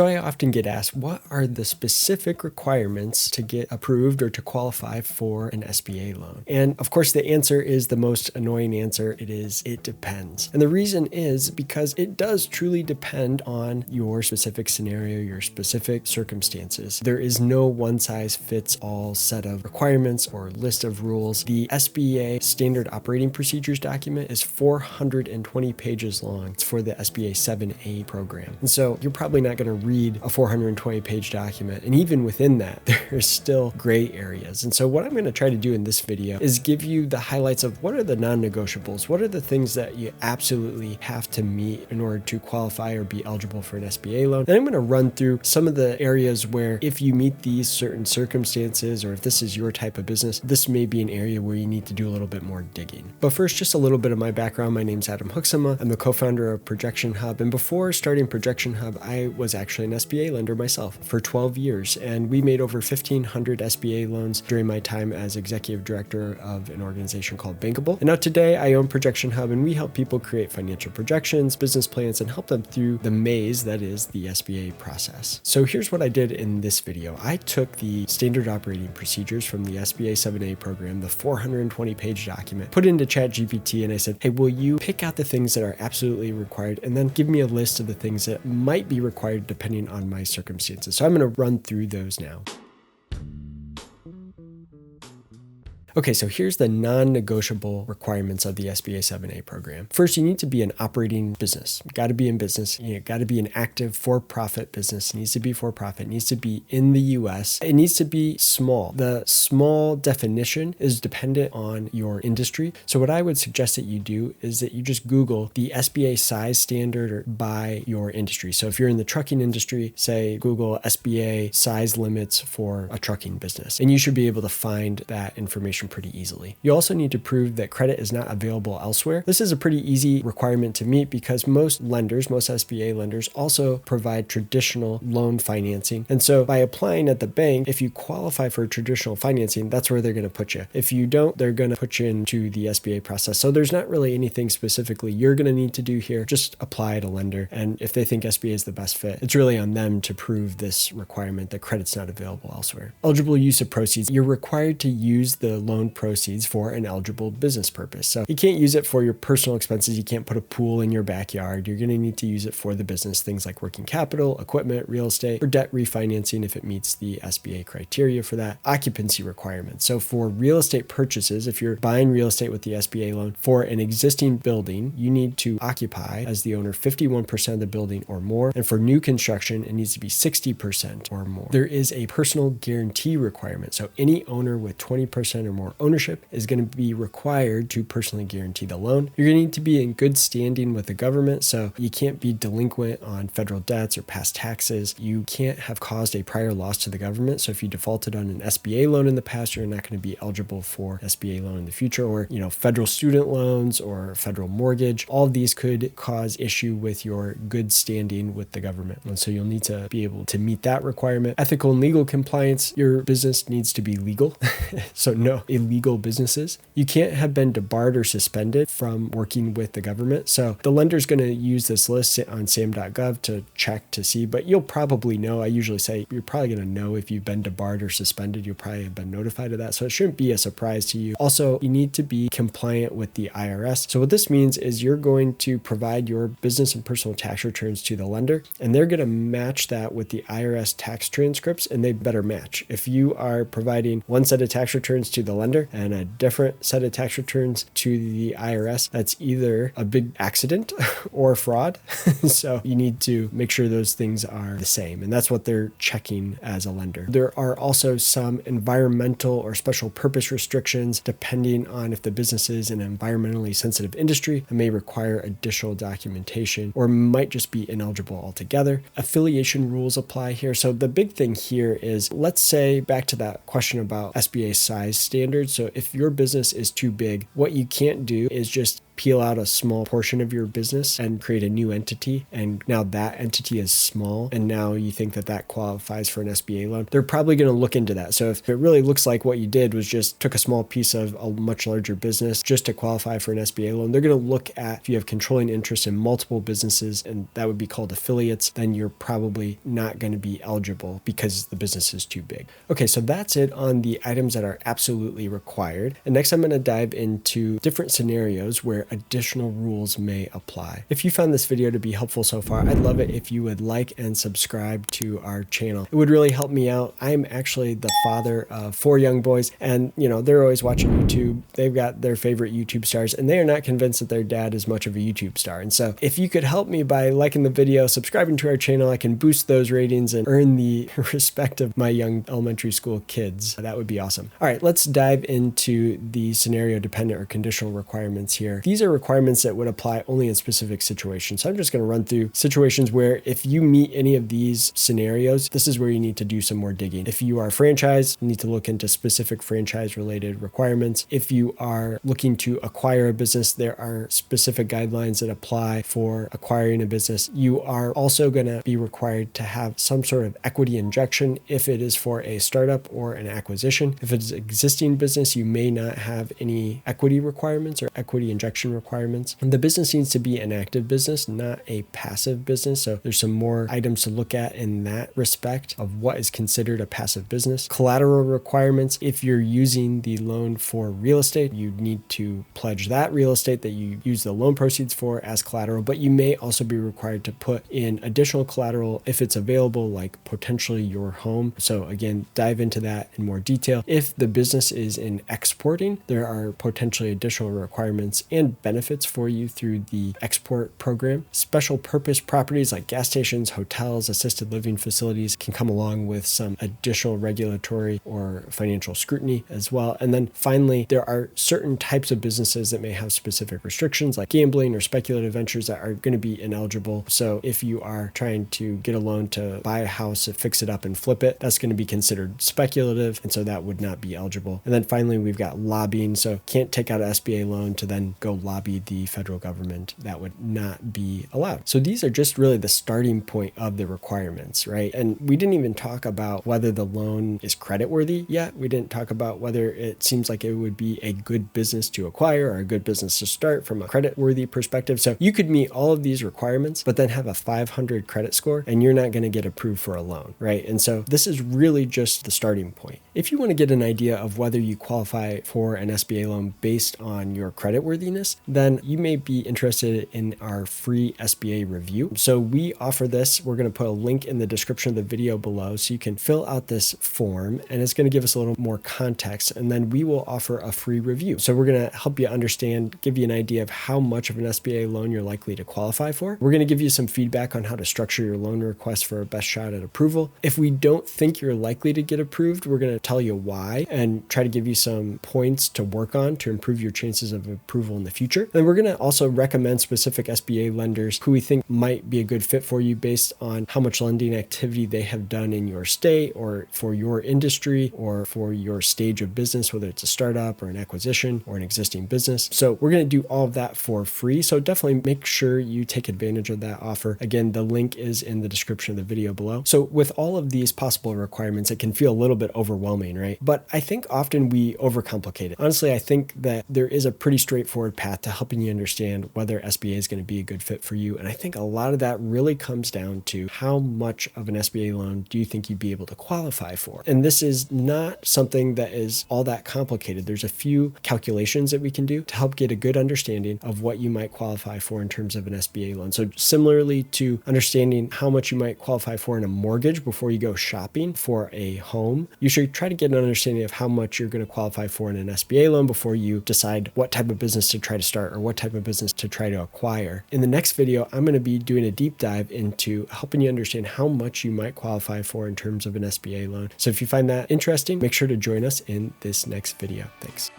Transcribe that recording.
So I often get asked, what are the specific requirements to get approved or to qualify for an SBA loan? And of course, the answer is the most annoying answer. It depends. And the reason is because it does truly depend on your specific scenario, your specific circumstances. There is no one size fits all set of requirements or list of rules. The SBA Standard Operating Procedures document is 420 pages long. It's for the SBA 7A program. And so you're probably not going to read a 420 page document. And even within that, there's still gray areas. And so what I'm going to try to do in this video is give you the highlights of what are the non-negotiables, what are the things that you absolutely have to meet in order to qualify or be eligible for an SBA loan. And I'm going to run through some of the areas where if you meet these certain circumstances, or if this is your type of business, this may be an area where you need to do a little bit more digging. But first, just a little bit of my background. My name's Adam Huxama. I'm the co-founder of ProjectionHub. And before starting ProjectionHub, I was actually an SBA lender myself for 12 years. And we made over 1,500 SBA loans during my time as executive director of an organization called Bankable. And now today I own ProjectionHub, and we help people create financial projections, business plans, and help them through the maze that is the SBA process. So here's what I did in this video. I took the standard operating procedures from the SBA 7A program, the 420 page document, put it into ChatGPT, and I said, hey, will you pick out the things that are absolutely required and then give me a list of the things that might be required depending on my circumstances. So I'm going to run through those now. Okay, so here's the non-negotiable requirements of the SBA 7A program. First, you need to be an operating business. You got to be in business. You got to be an active for-profit business. It needs to be for-profit. It needs to be in the US. It needs to be small. The small definition is dependent on your industry. So what I would suggest that you do is that you just Google the SBA size standard or by your industry. So if you're in the trucking industry, say Google SBA size limits for a trucking business, and you should be able to find that information pretty easily. You also need to prove that credit is not available elsewhere. This is a pretty easy requirement to meet because most SBA lenders also provide traditional loan financing. And so by applying at the bank, if you qualify for traditional financing, that's where they're going to put you. If you don't, they're going to put you into the SBA process. So there's not really anything specifically you're going to need to do here. Just apply at a lender. And if they think SBA is the best fit, it's really on them to prove this requirement that credit's not available elsewhere. Eligible use of proceeds. You're required to use the loan proceeds for an eligible business purpose. So you can't use it for your personal expenses. You can't put a pool in your backyard. You're going to need to use it for the business, things like working capital, equipment, real estate, or debt refinancing if it meets the SBA criteria for that. Occupancy requirements. So for real estate purchases, if you're buying real estate with the SBA loan for an existing building, you need to occupy as the owner 51% of the building or more. And for new construction, it needs to be 60% or more. There is a personal guarantee requirement. So any owner with 20% or more ownership is going to be required to personally guarantee the loan. You're going to need to be in good standing with the government, so you can't be delinquent on federal debts or past taxes. You can't have caused a prior loss to the government, so if you defaulted on an SBA loan in the past, you're not going to be eligible for SBA loan in the future, or federal student loans or federal mortgage. All of these could cause issue with your good standing with the government, and so you'll need to be able to meet that requirement. Ethical and legal compliance. Your business needs to be legal, so no illegal businesses. You can't have been debarred or suspended from working with the government. So the lender's going to use this list on sam.gov to check to see, but you'll probably know. I usually say you're probably going to know if you've been debarred or suspended. You'll probably have been notified of that. So it shouldn't be a surprise to you. Also, you need to be compliant with the IRS. So what this means is you're going to provide your business and personal tax returns to the lender, and they're going to match that with the IRS tax transcripts, and they better match. If you are providing one set of tax returns to the lender and a different set of tax returns to the IRS, that's either a big accident or fraud. So you need to make sure those things are the same. And that's what they're checking as a lender. There are also some environmental or special purpose restrictions depending on if the business is an environmentally sensitive industry and may require additional documentation or might just be ineligible altogether. Affiliation rules apply here. So the big thing here is, let's say back to that question about SBA size standards. So if your business is too big, what you can't do is just peel out a small portion of your business and create a new entity, and now that entity is small, and now you think that that qualifies for an SBA loan, they're probably going to look into that. So if it really looks like what you did was just took a small piece of a much larger business just to qualify for an SBA loan, they're going to look at if you have controlling interest in multiple businesses, and that would be called affiliates, then you're probably not going to be eligible because the business is too big. Okay, so that's it on the items that are absolutely required. And next I'm going to dive into different scenarios where additional rules may apply. If you found this video to be helpful so far, I'd love it if you would like and subscribe to our channel. It would really help me out. I'm actually the father of 4 young boys, and they're always watching YouTube. They've got their favorite YouTube stars, and they are not convinced that their dad is much of a YouTube star. And so if you could help me by liking the video, subscribing to our channel, I can boost those ratings and earn the respect of my young elementary school kids. That would be awesome. All right, let's dive into the scenario dependent or conditional requirements here. These are requirements that would apply only in specific situations. So I'm just going to run through situations where if you meet any of these scenarios, this is where you need to do some more digging. If you are a franchise, you need to look into specific franchise related requirements. If you are looking to acquire a business, there are specific guidelines that apply for acquiring a business. You are also going to be required to have some sort of equity injection if it is for a startup or an acquisition. If it's an existing business, you may not have any equity requirements or equity injection requirements. And the business needs to be an active business, not a passive business. So there's some more items to look at in that respect of what is considered a passive business. Collateral requirements. If you're using the loan for real estate, you need to pledge that real estate that you use the loan proceeds for as collateral, but you may also be required to put in additional collateral if it's available, like potentially your home. So again, dive into that in more detail. If the business is in exporting, there are potentially additional requirements and benefits for you through the export program. Special purpose properties like gas stations, hotels, assisted living facilities can come along with some additional regulatory or financial scrutiny as well. And then finally, there are certain types of businesses that may have specific restrictions like gambling or speculative ventures that are going to be ineligible. So if you are trying to get a loan to buy a house, fix it up and flip it, that's going to be considered speculative. And so that would not be eligible. And then finally, we've got lobbying. So can't take out an SBA loan to then go lobby the federal government. That would not be allowed. So these are just really the starting point of the requirements, right? And we didn't even talk about whether the loan is creditworthy yet. We didn't talk about whether it seems like it would be a good business to acquire or a good business to start from a creditworthy perspective. So you could meet all of these requirements, but then have a 500 credit score and you're not going to get approved for a loan, right? And so this is really just the starting point. If you want to get an idea of whether you qualify for an SBA loan based on your creditworthiness, then you may be interested in our free SBA review. So we offer this. We're going to put a link in the description of the video below so you can fill out this form, and it's going to give us a little more context, and then we will offer a free review. So we're going to help you understand, give you an idea of how much of an SBA loan you're likely to qualify for. We're going to give you some feedback on how to structure your loan request for a best shot at approval. If we don't think you're likely to get approved, we're going to tell you why and try to give you some points to work on to improve your chances of approval in the future. Then we're going to also recommend specific SBA lenders who we think might be a good fit for you based on how much lending activity they have done in your state or for your industry or for your stage of business, whether it's a startup or an acquisition or an existing business. So we're going to do all of that for free. So definitely make sure you take advantage of that offer. Again, the link is in the description of the video below. So with all of these possible requirements, it can feel a little bit overwhelming, right? But I think often we overcomplicate it. Honestly, I think that there is a pretty straightforward path to helping you understand whether SBA is going to be a good fit for you. And I think a lot of that really comes down to how much of an SBA loan do you think you'd be able to qualify for? And this is not something that is all that complicated. There's a few calculations that we can do to help get a good understanding of what you might qualify for in terms of an SBA loan. So similarly to understanding how much you might qualify for in a mortgage before you go shopping for a home, you should try to get an understanding of how much you're going to qualify for in an SBA loan before you decide what type of business to try to start or what type of business to try to acquire. In the next video, I'm going to be doing a deep dive into helping you understand how much you might qualify for in terms of an SBA loan. So if you find that interesting, make sure to join us in this next video. Thanks.